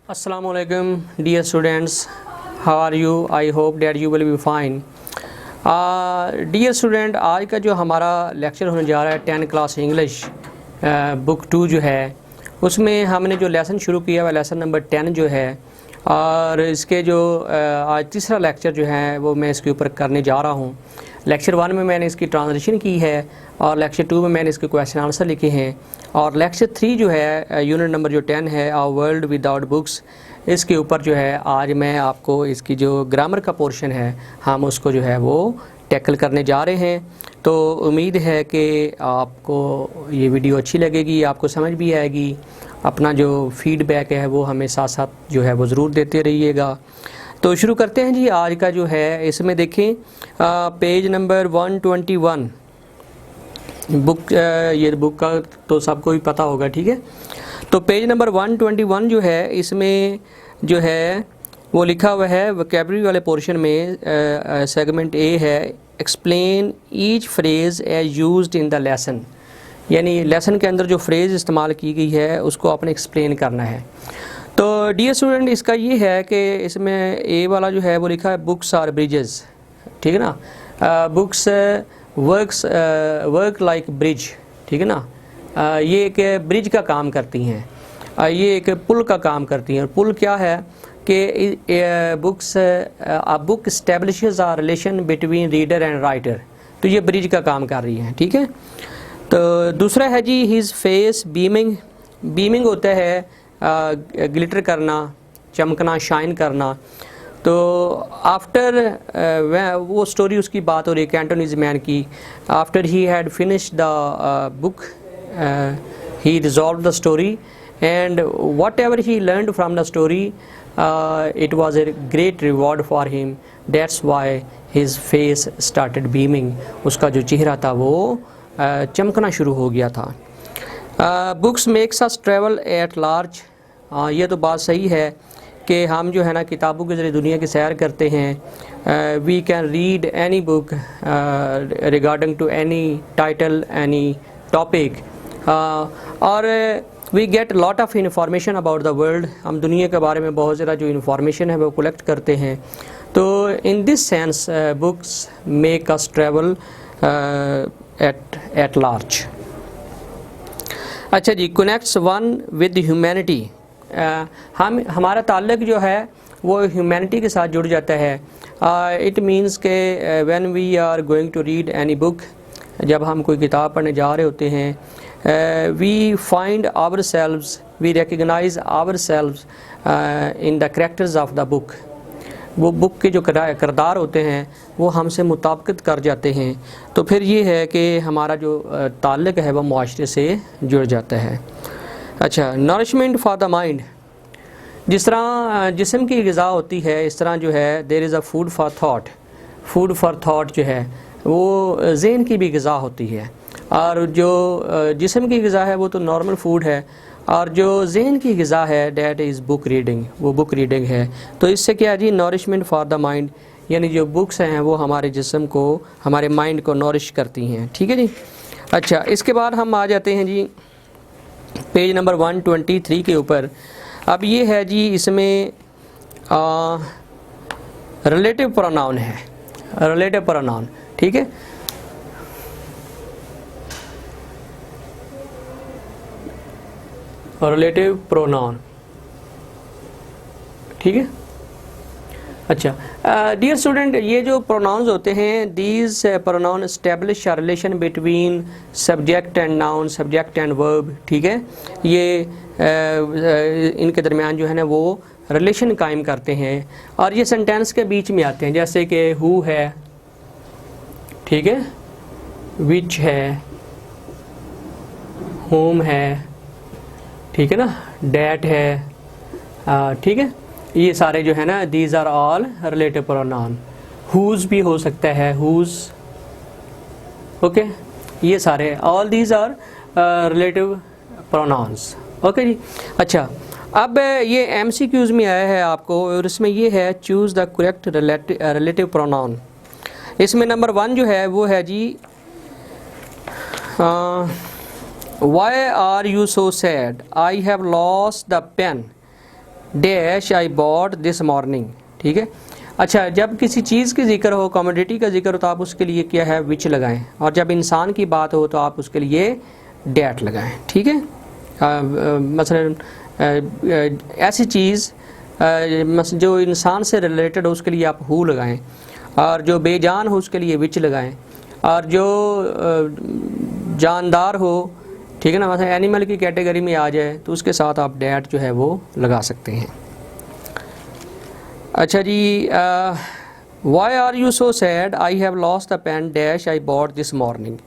Assalamualaikum dear students, how are you? I hope that you will be fine. Dear student, आज का जो हमारा lecture होने जा रहा है 10 क्लास इंग्लिश बुक 2 जो है, उसमें हमने जो लेसन शुरू किया है लेसन नंबर 10 जो है, और इसके जो आज तीसरा लेक्चर जो है वो मैं इसके ऊपर करने जा रहा हूँ। लेक्चर 1 में मैंने इसकी ट्रांसलेशन की है और लेक्चर 2 में मैंने इसके क्वेश्चन आंसर लिखे हैं, और लेक्चर 3 जो है यूनिट नंबर जो 10 है आवर वर्ल्ड विदाउट बुक्स, इसके ऊपर जो है आज मैं आपको इसकी जो ग्रामर का पोर्शन है हम उसको जो है वो टैकल करने जा रहे हैं। तो उम्मीद है कि आपको ये वीडियो अच्छी लगेगी, आपको समझ भी आएगी। अपना जो फीडबैक है वो हमें साथ साथ जो है वो ज़रूर देते रहिएगा। तो शुरू करते हैं जी आज का जो है। इसमें देखें पेज नंबर 121 बुक, ये बुक का तो सबको भी पता होगा, ठीक है। तो पेज नंबर 121 जो है, इसमें जो है वो लिखा हुआ है वोकैबुलरी वाले पोर्शन में सेगमेंट ए है, explain each phrase as used in the lesson, यानी लेसन के अंदर जो फ्रेज़ इस्तेमाल की गई है उसको आपने एक्सप्लेन करना है। तो डियर स्टूडेंट, इसका ये है कि इसमें ए वाला जो है वो लिखा है बुक्स आर ब्रिजेस, ठीक है ना। बुक्स वर्क लाइक ब्रिज, ठीक है ना। ये एक ब्रिज का काम करती हैं, ये एक पुल का काम करती हैं। और पुल क्या है कि book establishes a relation between reader and writer, तो ये ब्रिज का काम कर रही हैं, ठीक है। तो दूसरा है जी हिज फेस बीमिंग, बीमिंग होता है ग्लिटर करना, चमकना, शाइन करना। तो आफ्टर वो स्टोरी उसकी बात हो रही है कैंटोनीज मैन की। After he had finished the book he resolve the story and what ever he learned from the story it was a great reward for him, that's why his face started beaming. उसका जो चेहरा था वो चमकना शुरू हो गया था। Books makes us travel at large, ये तो बात सही है कि हम जो है ना किताबों के ज़रिए दुनिया की सैर करते हैं। We can read any book regarding to any title, any topic, और we get lot of information about the world. हम दुनिया के बारे में बहुत ज़्यादा जो इंफॉर्मेशन है वो कलेक्ट करते हैं। तो in this sense books make us travel at large. अच्छा जी, कनेक्ट्स वन विद ह्यूमैनिटी, हमारा ताल्लुक़ जो है वो ह्यूमैनिटी के साथ जुड़ जाता है। इट मीन्स के when we are going to read any book, जब हम कोई किताब पढ़ने जा रहे होते हैं, we find ourselves, we recognise ourselves in the characters of the book. वो बुक के जो किरदार होते हैं वो हमसे मुताबिकत कर जाते हैं। तो फिर ये है कि हमारा जो ताल्लुक़ है वह मुआशरे से जुड़ जाता है। अच्छा, नरिशमेंट फॉर द माइंड, जिस तरह जिस्म की ग़िज़ा होती है इस तरह जो है there is a food for thought, food for thought जो है वो ज़हन की भी ग़िज़ा होती है। और जो जिस्म की ग़िज़ा है वो तो नॉर्मल फूड है, और जो ज़हन की ग़िज़ा है डैट इज़ बुक रीडिंग, वो बुक रीडिंग है। तो इससे क्या है जी, नॉरिशमेंट फॉर द माइंड, यानी जो बुक्स हैं वो हमारे जिस्म को, हमारे माइंड को नॉरिश करती हैं, ठीक है जी। अच्छा, इसके बाद हम आ जाते हैं जी पेज नंबर 123 के ऊपर। अब ये है जी, इसमें रिलेटिव प्रोनाउन है, रिलेटिव प्रोनाउन, ठीक है। रिलेटिव प्रोनाउन, ठीक है। अच्छा डियर स्टूडेंट, ये जो प्रोनाउंस होते हैं, these pronoun establish a relation between subject and noun, subject and verb, ठीक है। ये इनके दरमियान जो है ना वो रिलेशन कायम करते हैं, और ये सेंटेंस के बीच में आते हैं, जैसे कि हु है, ठीक है, विच है, होम है, ठीक है ना, डैट है, ठीक है। ये सारे जो है ना these are all relative pronoun. Whose भी हो सकता है, हुज, ओके। ये सारे all these are relative pronouns, okay जी। अच्छा, अब ये MCQs में आया है आपको, और इसमें ये है choose the correct relative pronoun. इसमें नंबर 1 जो है वो है जी Why are you so sad? I have lost the pen. Dash I bought this morning. ठीक है। अच्छा, जब किसी चीज़ की जिक्र हो, कमोडिटी का जिक्र हो, तो आप उसके लिए क्या है, विच लगाएं। और जब इंसान की बात हो तो आप उसके लिए डैट लगाएं। ठीक है। मसलन ऐसी चीज़ जो इंसान से रिलेटेड हो उसके लिए आप हु लगाएं, और जो बेजान हो उसके लिए विच लगाएं, और जो जानदार हो, ठीक है ना, मतलब एनिमल की कैटेगरी में आ जाए तो उसके साथ आप डैट जो है वो लगा सकते हैं। अच्छा जी, why are you so sad, I have lost the pen that I bought this morning.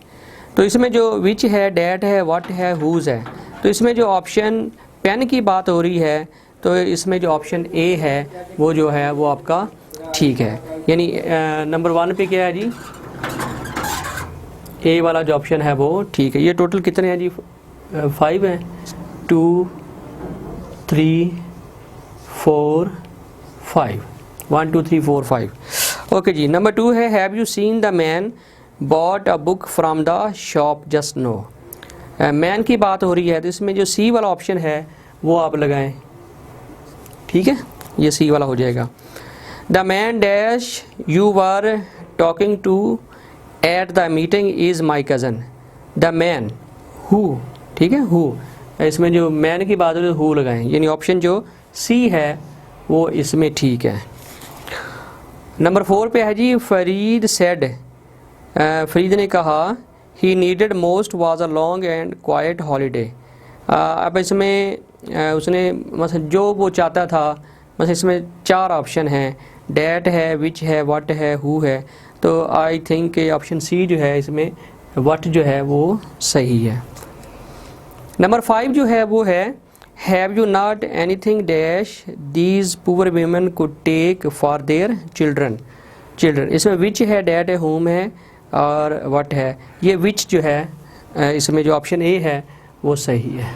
तो इसमें जो विच है, डैट है, व्हाट है, हुज है। तो इसमें जो ऑप्शन पेन की बात हो रही है तो इसमें जो ऑप्शन ए है वो जो है वो आपका ठीक है। यानी नंबर 1 पे क्या है जी, ए वाला जो ऑप्शन है वो ठीक है। ये टोटल कितने हैं जी, 5 हैं, 2 3 4 5, 1 2 3 4 5। ओके जी। नंबर 2 है have you seen the man bought a book from the shop just now. Man की बात हो रही है तो इसमें जो सी वाला ऑप्शन है वो आप लगाएं। ठीक है, ये सी वाला हो जाएगा। The man dash you were talking to at the meeting is my cousin. The man who, ठीक है, हु, इसमें जो मैन की बात हो रही है हु लगाएं। यानी ऑप्शन जो सी है वो इसमें ठीक है। नंबर 4 पे है जी फरीद सेड, फरीद ने कहा he needed most was a long and quite holiday. अब इसमें उसने मतलब जो वो चाहता था, मतलब इसमें 4 ऑप्शन हैं, डैट है, विच है, व्हाट है, हु है। तो आई थिंक ऑप्शन सी जो है इसमें व्हाट जो है वो सही है। नंबर 5 जो है वो है have you not anything dash these poor women could take for their children. इसमें विच है, डैट है, होम है और व्हाट है। ये विच जो है इसमें जो ऑप्शन ए है वो सही है।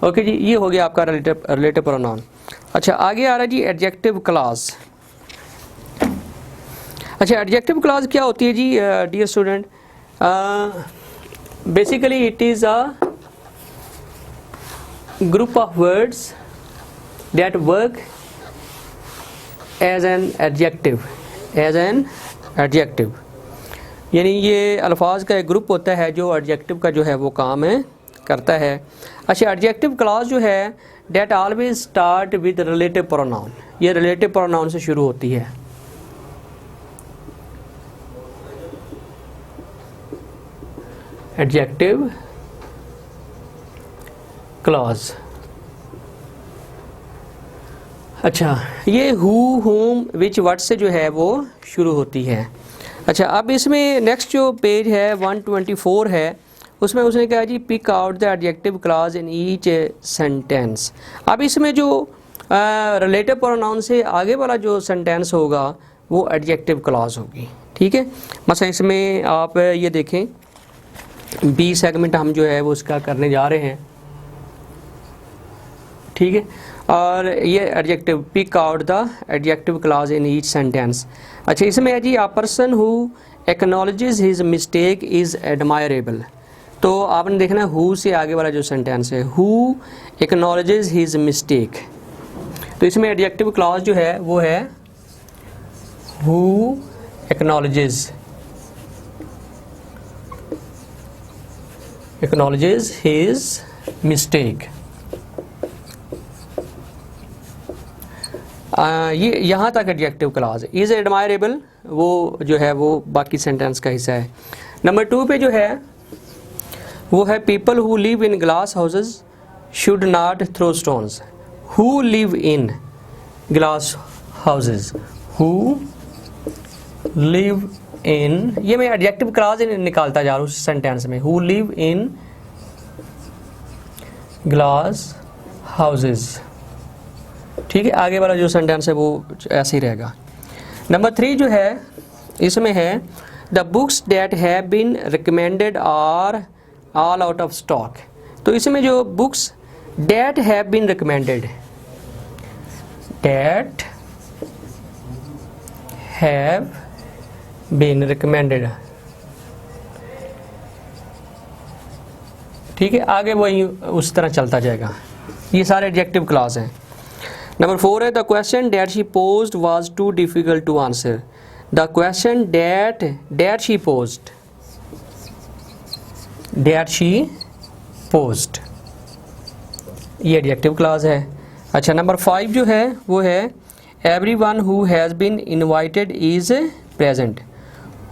ओके जी, ये हो गया आपका रिलेटिव प्रोनाउन। अच्छा, आगे आ रहा है जी एडजेक्टिव क्लॉज। अच्छा, एडजेक्टिव क्लॉज क्या होती है जी dear student? Basically it is a group of words that work as an adjective, यानी ये अल्फाज का एक ग्रुप होता है जो एडजेक्टिव का जो है वो काम है करता है। अच्छा, एडजेक्टिव क्लॉज जो है that always start with relative pronoun. ये रिलेटिव प्रोनाउन से शुरू होती है। Adjective clause. अच्छा, ये हु, होम, विच, व्हाट से जो है वो शुरू होती है। अच्छा, अब इसमें नेक्स्ट जो पेज है 124 है, उसमें उसने कहा जी pick out the adjective clause in each sentence. अब इसमें जो रिलेटिव प्रोनाउन से आगे वाला जो सेंटेंस होगा वो एडजेक्टिव क्लॉज होगी। ठीक है, मतलब इसमें आप ये देखें बी सेगमेंट हम जो है वो उसका करने जा रहे हैं। ठीक है, और ये adjective pick out the adjective clause in each sentence. अच्छा, इसमें है जी a person who acknowledges his mistake is admirable. तो आपने देखना हु से आगे वाला जो सेंटेंस है, हु एक्नॉलेजेस हिज मिस्टेक, तो इसमें एडजेक्टिव क्लॉज जो है वो है हु एक्नॉलेजेस हिज मिस्टेक। ये यहाँ तक एडजेक्टिव क्लॉज। इज़ एडमायरेबल वो जो है वो बाकी सेंटेंस का हिस्सा है। नंबर 2 पे जो है वो है people who live in glass houses should not throw stones. Who live in glass houses, who live in, ये मैं एडजेक्टिव क्लॉज निकालता जा रहा हूँ उस सेंटेंस में। Who live in glass houses. ठीक है, आगे वाला जो सेंटेंस है वो ऐसे ही रहेगा। नंबर 3 जो है इसमें है the books that have been recommended are all out of stock. तो इसमें जो books that have been recommended, that have been recommended, ठीक है, आगे वही उस तरह चलता जाएगा। ये सारे एडजेक्टिव क्लॉज हैं। नंबर 4 है the question that she posed was too difficult to answer. The question that she posed, that she posed, ये एडजेक्टिव क्लॉज है। अच्छा नंबर 5 जो है वो है everyone who has been invited is present.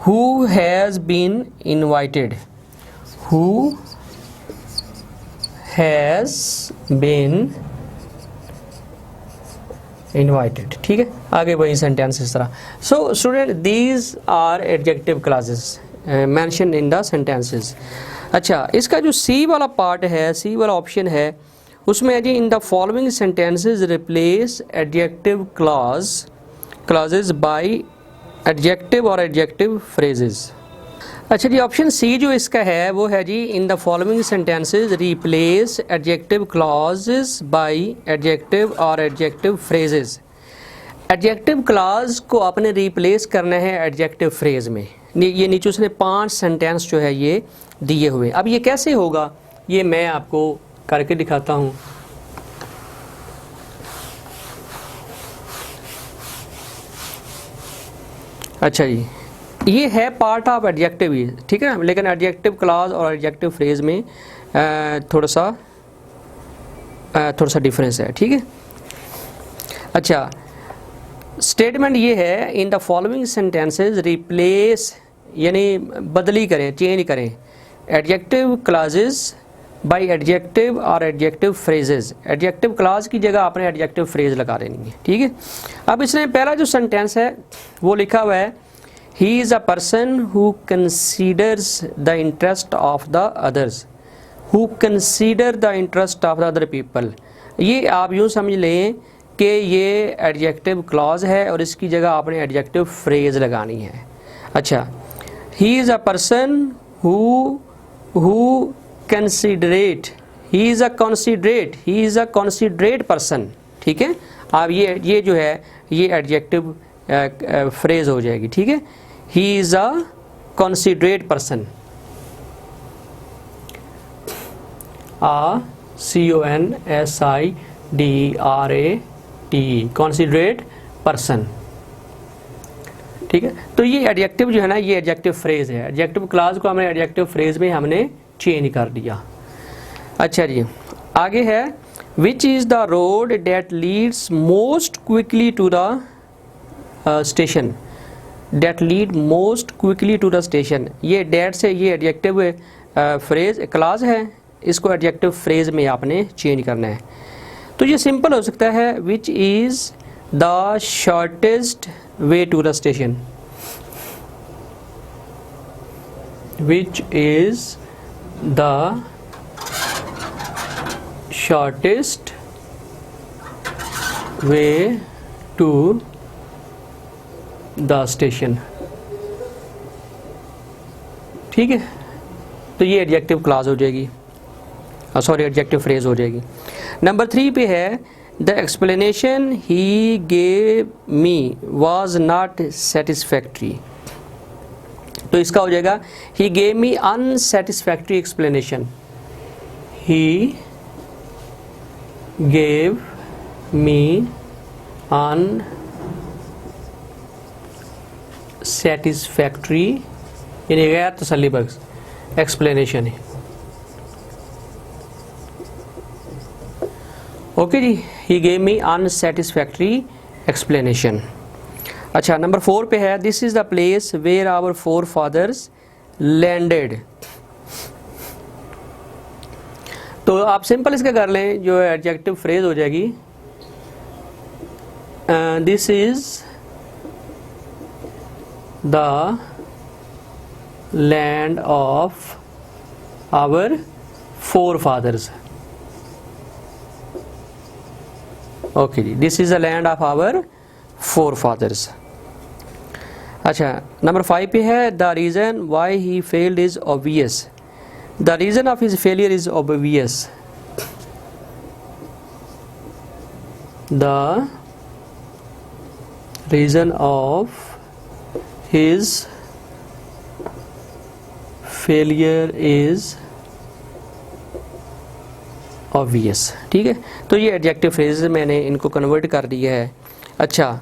Who has been invited, who has been invited, ठीक है। आगे वही सेंटेंस इस तरह। So student these are adjective clauses mention in the sentences. अच्छा इसका जो सी वाला पार्ट है, सी वाला ऑप्शन है, उसमें है जी in the following sentences replace adjective clauses by adjective और एडजेक्टिव फ्रेजेस। अच्छा जी ऑप्शन सी जो इसका है वो है जी in the following sentences replace adjective clauses by adjective और एडजेक्टिव फ्रेजेस। एडजेक्टिव क्लॉज को आपने रिप्लेस करना है एडजेक्टिव फ्रेज में। ये नीचे उसने 5 सेंटेंस जो है ये दिए हुए। अब ये कैसे होगा ये मैं आपको करके दिखाता हूँ। अच्छा जी ये है पार्ट ऑफ एडजेक्टिव ही, ठीक है, लेकिन एडजेक्टिव क्लॉज और एडजेक्टिव फ्रेज में थोड़ा सा डिफरेंस है, ठीक है। अच्छा स्टेटमेंट ये है इन द फॉलोइंग सेंटेंसेस रिप्लेस यानी बदली करें, चेंज करें एडजेक्टिव क्लॉजेस बाय एडजेक्टिव और एडजेक्टिव फ्रेजेस। एडजेक्टिव क्लॉज की जगह आपने एडजेक्टिव फ्रेज लगा देनी है, ठीक है। अब इसने पहला जो सेंटेंस है वो लिखा हुआ है He is a person who considers the interest of the others, who consider the interest of the other people। ये आप यूँ समझ लें कि ये एडजेक्टिव क्लॉज है और इसकी जगह आपने एडजेक्टिव फ्रेज लगानी है। अच्छा he is a person who considerate, he is a considerate person, ठीक है। अब ये जो है ये एडजेक्टिव फ्रेज हो जाएगी, ठीक है। He is a considerate person, considerate, considerate person, ठीक है। तो ये एडजेक्टिव जो है ना ये एडजेक्टिव फ्रेज है। एडजेक्टिव क्लॉज को हमने एडजेक्टिव फ्रेज में हमने चेंज कर दिया। अच्छा जी आगे है which is the road that leads most quickly to the station, that lead most quickly to the station. ये डेट से ये एडजेक्टिव फ्रेज क्लॉज है, इसको एडजेक्टिव फ्रेज में आपने चेंज करना है। तो ये सिंपल हो सकता है which is the shortest way to the station, which is the shortest way to the station, ठीक है। तो ये एडजेक्टिव क्लॉज हो जाएगी, सॉरी एडजेक्टिव फ्रेज हो जाएगी। नंबर 3 पे है the explanation he gave me was not satisfactory. तो इसका हो जाएगा he gave me unsatisfactory explanation, he gave me satisfactory यानी गैर तसल्ली बख्श एक्सप्लेनेशन है। ओके जी he gave me unsatisfactory explanation. अच्छा नंबर 4 पे है this is the place where our forefathers landed. तो आप सिंपल इसका कर लें जो एडजेक्टिव फ्रेज हो जाएगी this is the land of our forefathers। Okay जी this is the land of our forefathers। अच्छा नंबर 5 पे है the reason why he failed is obvious. The reason of his failure is obvious. The reason of his failure is obvious. ठीक है, तो ये adjective phrase मैंने इनको convert कर दिया है। अच्छा,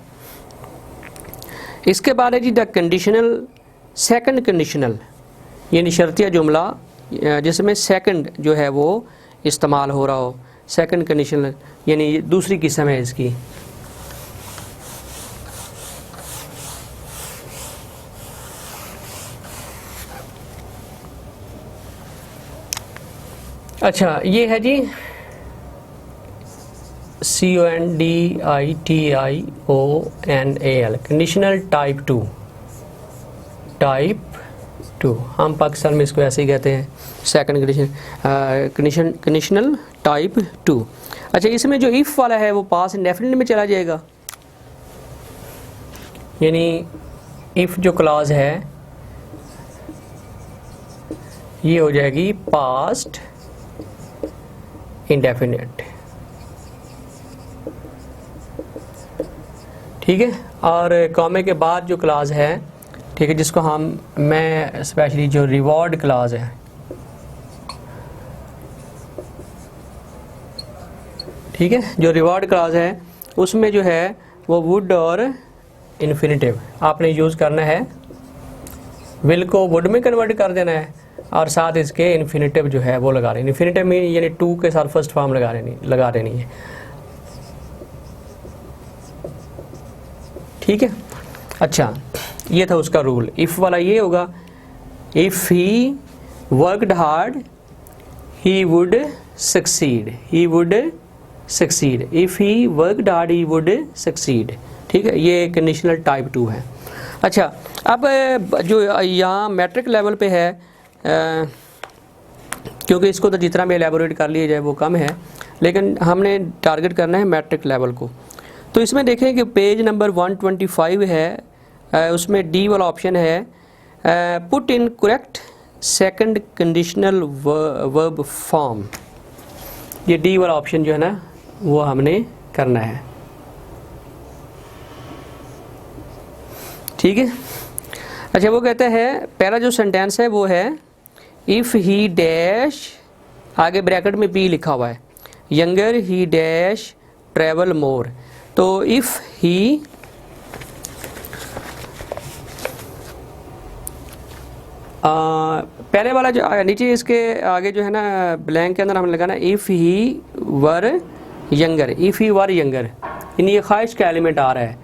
इसके बाद है जी द कंडीशनल, सेकंड कंडीशनल, यानी शर्तिया जुमला जिसमें सेकंड जो है वो इस्तेमाल हो रहा हो, सेकंड कंडीशनल यानी दूसरी किस्म है इसकी। अच्छा, ये है जी CONDITIONAL कंडीशनल टाइप 2, टाइप 2 हम पाकिस्तान में इसको ऐसे ही कहते हैं, सेकंड कंडीशनल टाइप 2। अच्छा, इसमें जो इफ़ वाला है वो पास इंडेफिनिट में चला जाएगा, यानी इफ़ जो क्लॉज है ये हो जाएगी पास्ट इंडेफिनिट। ठीक है, और कॉमे के बाद जो क्लास है, ठीक है, जिसको मैं स्पेशली जो रिवॉर्ड क्लास है, ठीक है, जो रिवॉर्ड क्लास है उसमें जो है वो वुड और इन्फिनिटिव आपने यूज़ करना है, विल को वुड में कन्वर्ट कर देना है और साथ इसके इन्फिनिटिव जो है वो लगा रहे हैं। इन्फिनिटिव में यानी टू के साथ फर्स्ट फॉर्म लगा देनी है। ठीक है, अच्छा, ये था उसका रूल। इफ़ वाला ये होगा, if he worked hard he would succeed, he would succeed, if he worked hard he would succeed. ठीक है, ये कंडीशनल टाइप 2 है। अच्छा, अब जो यहाँ मैट्रिक लेवल पे है, क्योंकि इसको तो जितना भी एलेबोरेट कर लिया जाए वो कम है, लेकिन हमने टारगेट करना है मैट्रिक लेवल को। तो इसमें देखें कि पेज नंबर 125 है, उसमें डी वाला ऑप्शन है, put in correct second conditional verb form. ये डी वाला ऑप्शन जो है ना वो हमने करना है। ठीक है, अच्छा, वो कहते हैं पहला जो सेंटेंस है वो है इफ़ ही डैश, आगे ब्रैकेट में बी लिखा हुआ है, यंगर ही डैश ट्रैवल मोर। तो इफ़ ही पहले वाला जो नीचे इसके आगे जो है ना ब्लैंक के अंदर हमने लगाना if he were younger, if he were younger, यानी ये ख्वाहिश का एलिमेंट आ रहा है,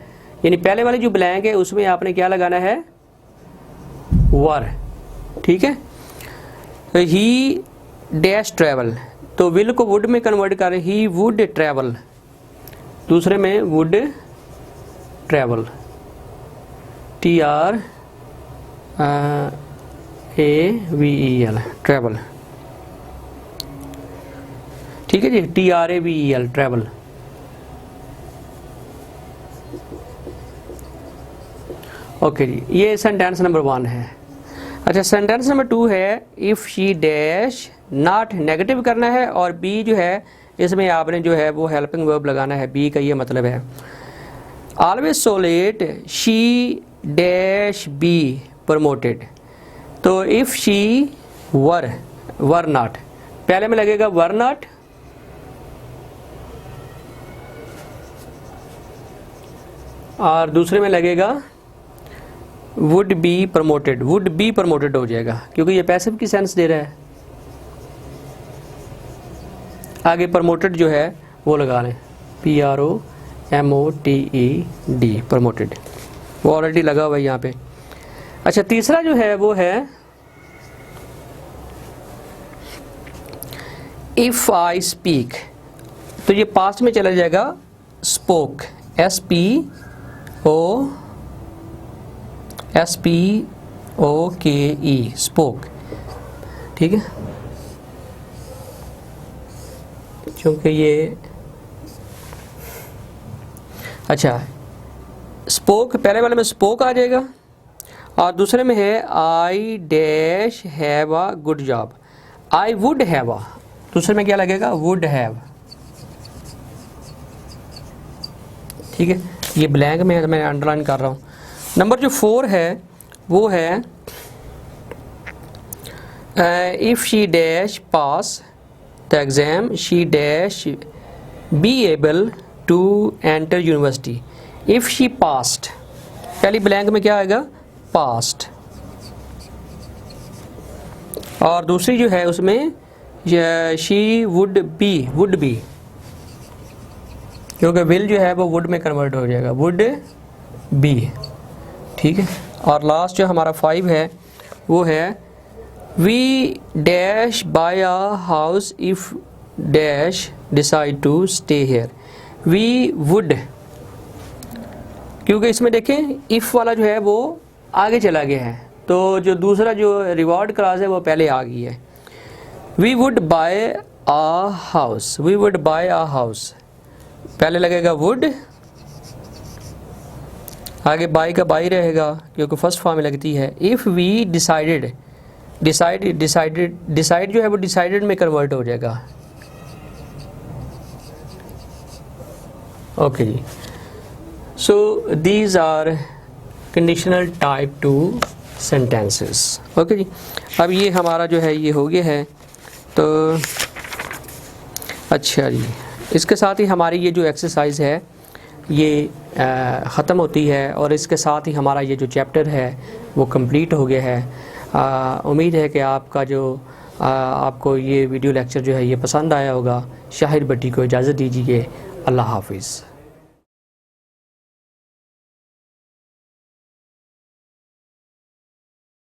यानी पहले वाली जो ब्लैंक है उसमें आपने क्या लगाना है, वर। ठीक है, ही डैश ट्रैवल, तो विल को वुड में कन्वर्ट करें, ही वुड ट्रैवल, दूसरे में वुड ट्रैवल, TRAVEL ट्रैवल। ठीक है जी, TRAVEL ट्रैवल। ओके जी, ये सेंटेंस नंबर 1 है। अच्छा, सेंटेंस नंबर 2 है if she dash, not negative करना है, और बी जो है इसमें आपने जो है वो हेल्पिंग वर्ब लगाना है। बी का ये मतलब है always so let she dash be promoted. तो इफ़ शी वर नॉट, पहले में लगेगा वर नॉट, और दूसरे में लगेगा would be promoted, would be promoted हो जाएगा क्योंकि ये पैसिव की सेंस दे रहा है। आगे प्रमोटेड जो है वो लगा लें, PROMOTED प्रमोटेड, वो ऑलरेडी लगा हुआ है यहाँ पे। अच्छा, तीसरा जो है वो है इफ़ आई स्पीक, तो ये पास्ट में चला जाएगा स्पोक, SPOKE स्पोक। ठीक है, क्योंकि ये अच्छा स्पोक, पहले वाले में स्पोक आ जाएगा, और दूसरे में है I dash have a good job, I would have a, दूसरे में क्या लगेगा, वुड हैव। ठीक है, ये ब्लैंक में मैं अंडरलाइन कर रहा हूँ। नंबर जो 4 है वो है if she dash pass the exam she dash be able to enter university if she passed. पहली ब्लैंक में क्या आएगा? पास्ट। और दूसरी जो है उसमें शी वुड बी, क्योंकि विल जो है वो वुड में कन्वर्ट हो जाएगा, वुड बी। ठीक है। और लास्ट जो हमारा 5 है वो है we dash buy a house if dash decide to stay here. We would, क्योंकि इसमें देखें इफ़ वाला जो है वो आगे चला गया है, तो जो दूसरा जो रिवॉर्ड क्लास है वो पहले आ गई है। We would buy a house, we would buy a house, पहले लगेगा वुड, आगे बाय का बाय रहेगा क्योंकि फर्स्ट फॉर्म में लगती है। इफ़ वी डिसाइडेड, डिसाइड जो है वो डिसाइडेड में कन्वर्ट हो जाएगा। ओके जी। So these are conditional type 2 sentences. Okay जी। अब ये हमारा जो है ये हो गया है। तो अच्छा जी, इसके साथ ही हमारी ये जो एक्सरसाइज है ये ख़त्म होती है और इसके साथ ही हमारा ये जो चैप्टर है वो कंप्लीट हो गया है। उम्मीद है कि आपका जो आपको ये वीडियो लेक्चर जो है ये पसंद आया होगा। शाहिर भट्टी को इजाज़त दीजिए। अल्लाह हाफिज़।